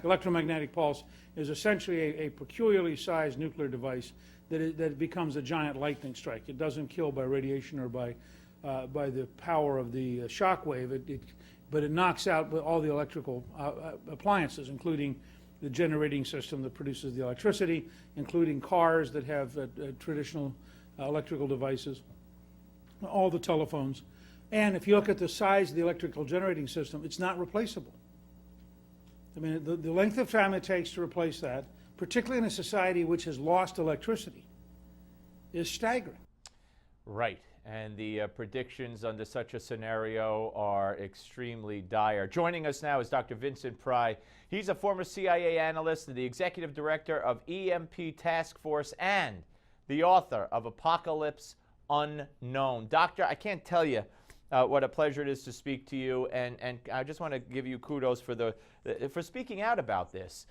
electromagnetic pulse is essentially a peculiarly sized nuclear device that becomes a giant lightning strike. It doesn't kill by radiation or by the power of the shock wave, but it knocks out all the electrical appliances, including the generating system that produces the electricity, including cars that have traditional electrical devices, all the telephones. And if you look at the size of the electrical generating system, it's not replaceable. I mean, the length of time it takes to replace that, particularly in a society which has lost electricity, is staggering. Right. And the predictions under such a scenario are extremely dire. Joining us now is Dr. Vincent Pry. He's a former CIA analyst and the executive director of EMP Task Force and the author of Apocalypse Unknown. Doctor, I can't tell you what a pleasure it is to speak to you, and I just want to give you kudos for speaking out about this.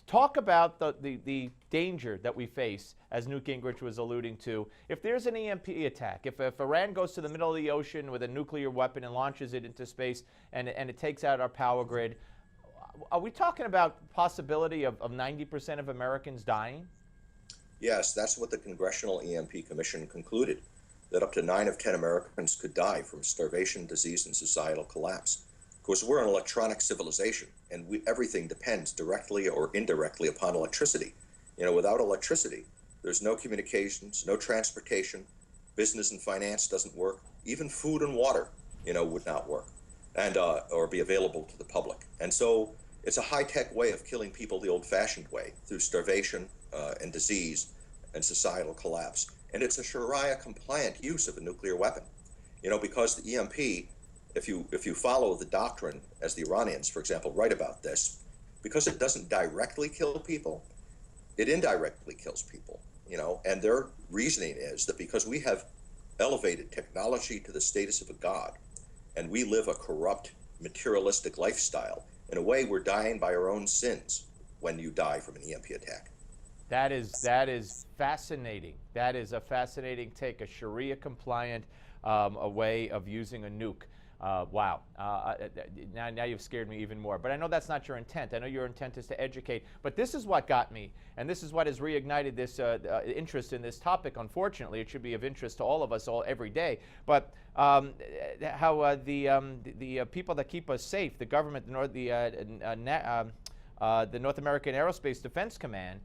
Talk about the danger that we face, as Newt Gingrich was alluding to. If there's an EMP attack, if Iran goes to the middle of the ocean with a nuclear weapon and launches it into space and it takes out our power grid, are we talking about possibility of 90% of Americans dying? Yes, that's what the Congressional EMP Commission concluded, that up to 9 of 10 Americans could die from starvation, disease, and societal collapse. Of course, we're an electronic civilization, and everything depends directly or indirectly upon electricity. You know, without electricity, there's no communications, no transportation, business and finance doesn't work, even food and water, would not work, and or be available to the public. And so it's a high-tech way of killing people the old-fashioned way, through starvation and disease and societal collapse. And it's a Sharia-compliant use of a nuclear weapon. Because the EMP, if you follow the doctrine, as the Iranians, for example, write about this, because it doesn't directly kill people, it indirectly kills people, and their reasoning is that because we have elevated technology to the status of a god, and we live a corrupt, materialistic lifestyle, in a way we're dying by our own sins when you die from an EMP attack. That is fascinating. That is a fascinating take, a Sharia-compliant a way of using a nuke. Wow. Now you've scared me even more. But I know that's not your intent. I know your intent is to educate. But this is what got me, and this is what has reignited this interest in this topic. Unfortunately, it should be of interest to all of us every day. But how the people that keep us safe, the government, the North American Aerospace Defense Command,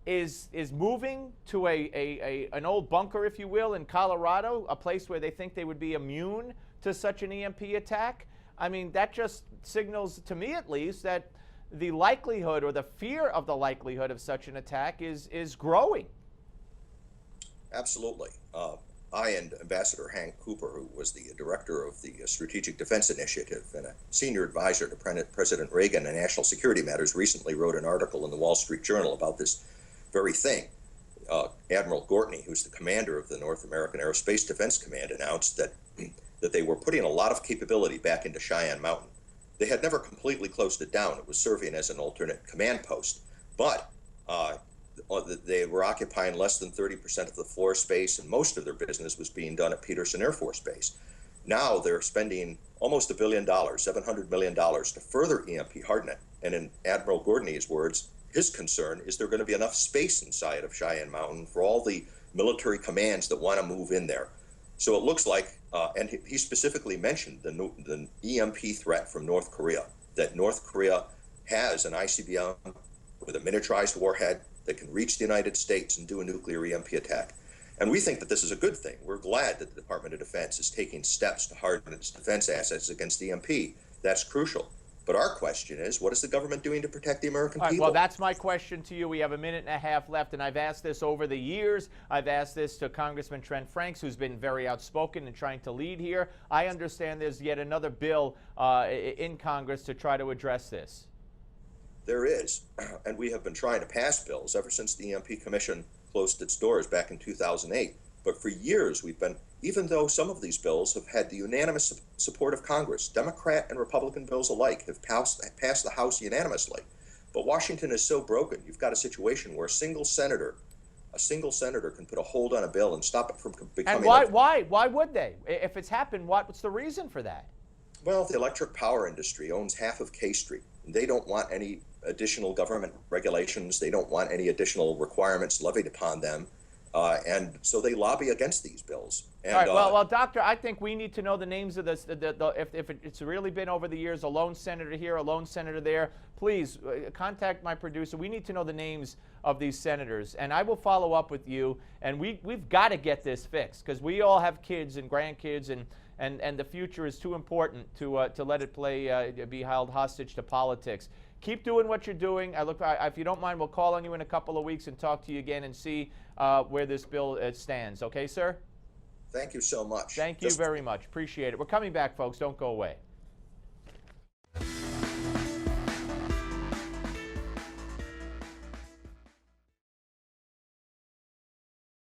is moving to an old bunker, if you will, in Colorado, a place where they think they would be immune to such an EMP attack. I mean, that just signals, to me at least, that the likelihood or the fear of the likelihood of such an attack is growing. Absolutely. I and Ambassador Hank Cooper, who was the director of the Strategic Defense Initiative and a senior advisor to President Reagan on national security matters, recently wrote an article in the Wall Street Journal about this very thing. Admiral Gortney, who's the commander of the North American Aerospace Defense Command, announced that they were putting a lot of capability back into Cheyenne Mountain. They had never completely closed it down. It was serving as an alternate command post, but they were occupying less than 30% of the floor space, and most of their business was being done at Peterson Air Force Base. Now they're spending almost $1 billion, $700 million, to further EMP harden it. And in Admiral Gortney's words, his concern is there going to be enough space inside of Cheyenne Mountain for all the military commands that want to move in there. So it looks like, and he specifically mentioned the EMP threat from North Korea, that North Korea has an ICBM with a miniaturized warhead that can reach the United States and do a nuclear EMP attack. And we think that this is a good thing. We're glad that the Department of Defense is taking steps to harden its defense assets against EMP. That's crucial. But our question is, what is the government doing to protect the American people? Well, that's my question to you. We have a minute and a half left, and I've asked this over the years. I've asked this to Congressman Trent Franks, who's been very outspoken and trying to lead here. I understand there's yet another bill in Congress to try to address this. There is, and we have been trying to pass bills ever since the EMP Commission closed its doors back in 2008. But for years we've been, even though some of these bills have had the unanimous support of Congress, Democrat and Republican bills alike have passed the House unanimously. But Washington is so broken, you've got a situation where a single senator can put a hold on a bill and stop it from becoming... And why would they? If it's happened, what's the reason for that? Well, the electric power industry owns half of K Street. They don't want any additional government regulations. They don't want any additional requirements levied upon them. And so they lobby against these bills. And, all right, well, Doctor, I think we need to know the names of this. If it's really been over the years, a lone senator here, a lone senator there, please contact my producer. We need to know the names of these senators. And I will follow up with you. And we've got to get this fixed, because we all have kids and grandkids, and the future is too important to let it be held hostage to politics. Keep doing what you're doing. If you don't mind, we'll call on you in a couple of weeks and talk to you again and see where this bill stands. Okay, sir? Thank you so much. Thank you very much. Appreciate it. We're coming back, folks. Don't go away.